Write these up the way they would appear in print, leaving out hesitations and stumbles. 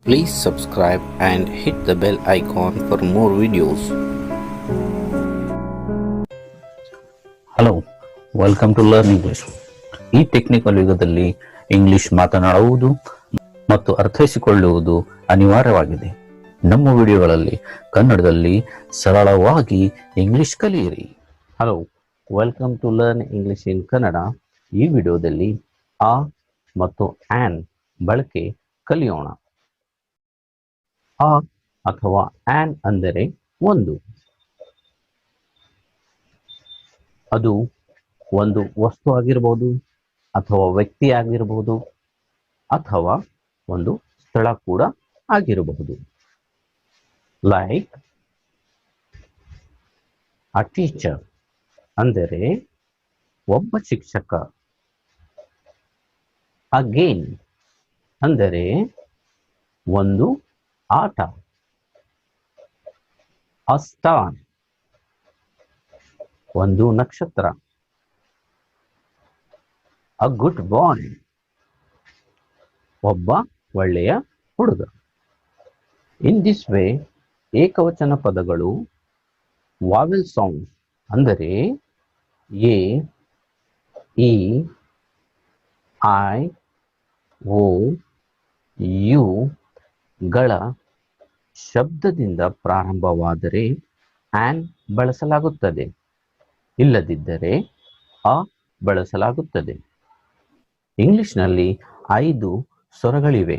Please subscribe and hit the bell icon for more videos. Hello, welcome to learn English. ಈ technical ಯುಗದಲ್ಲಿ English ಮಾತನಾಡುವುದು ಮತ್ತು ಅರ್ಥೈಸಿಕೊಳ್ಳುವುದು ಅನಿವಾರ್ಯವಾಗಿದೆ. ನಮ್ಮ ವಿಡಿಯೋಗಳಲ್ಲಿ ಕನ್ನಡದಲ್ಲಿ ಸರಳವಾಗಿ ಇಂಗ್ಲಿಷ್ ಕಲಿಯಿರಿ. Hello, welcome to learn English in Kannada. ಈ ವಿಡಿಯೋದಲ್ಲಿ ಆ ಮತ್ತು ಆನ್ ಬಳಕೆ ಕಲಿಯೋಣ. ಆ ಅಥವಾ ಆನ್ ಅಂದರೆ ಒಂದು. ಅದು ಒಂದು ವಸ್ತು ಆಗಿರಬಹುದು, ಅಥವಾ ವ್ಯಕ್ತಿ ಆಗಿರಬಹುದು, ಅಥವಾ ಒಂದು ಸ್ಥಳ ಕೂಡ ಆಗಿರಬಹುದು. ಲೈಕ್ ಅ ಟೀಚರ್ ಅಂದರೆ ಒಬ್ಬ ಶಿಕ್ಷಕ. ಅ ಗೇಮ್ ಅಂದರೆ ಒಂದು ಆಟ. ಅ ಸ್ಟಾರ್ ಒಂದು ನಕ್ಷತ್ರ. ಅ ಗುಡ್ ಬಾಯ್ ಒಬ್ಬ ಒಳ್ಳೆಯ ಹುಡುಗ. ಇನ್ ದಿಸ್ ವೇ ಏಕವಚನ ಪದಗಳು ವಾವೆಲ್ ಸೌಂಡ್ ಅಂದರೆ A, E, I, O, U ಗಳ ಶಬ್ದದಿಂದ ಪ್ರಾರಂಭವಾದರೆ ಆನ್ ಬಳಸಲಾಗುತ್ತದೆ, ಇಲ್ಲದಿದ್ದರೆ ಅ ಬಳಸಲಾಗುತ್ತದೆ. ಇಂಗ್ಲಿಷ್ನಲ್ಲಿ 5 ಸ್ವರಗಳಿವೆ,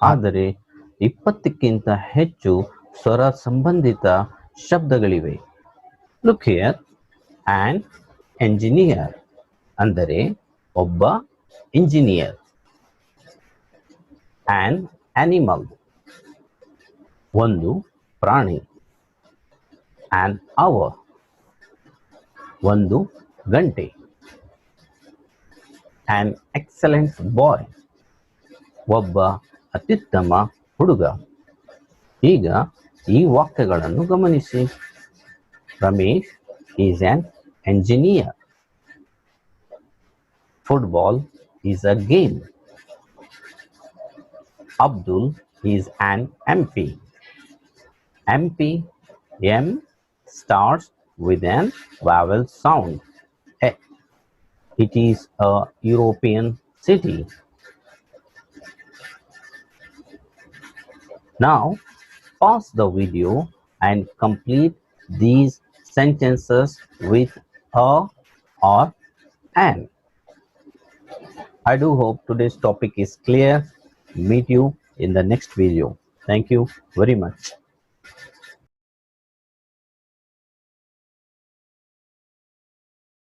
ಆದರೆ 20ಕ್ಕಿಂತ ಹೆಚ್ಚು ಸ್ವರ ಸಂಬಂಧಿತ ಶಬ್ದಗಳಿವೆ. Look here. ಆನ್ ಎಂಜಿನಿಯರ್ ಅಂದರೆ ಒಬ್ಬ ಇಂಜಿನಿಯರ್. ಆನ್ ಆನಿಮಲ್ ಒಂದು ಪ್ರಾಣಿ. ಆನ್ ಅವರ್ ಒಂದು ಗಂಟೆ. ಆನ್ ಎಕ್ಸಲೆಂಟ್ ಬಾಯ್ ಒಬ್ಬ ಅತ್ಯುತ್ತಮ ಹುಡುಗ. ಈಗ ಈ ವಾಕ್ಯಗಳನ್ನು ಗಮನಿಸಿ. Ramesh is on engineer. Football is a game. Abdul is an MP. MP, M starts with an vowel sound. A. It is a European city. Now, pause the video and complete these sentences with a or an. I do hope today's topic is clear. Meet you in the next video. Thank you very much.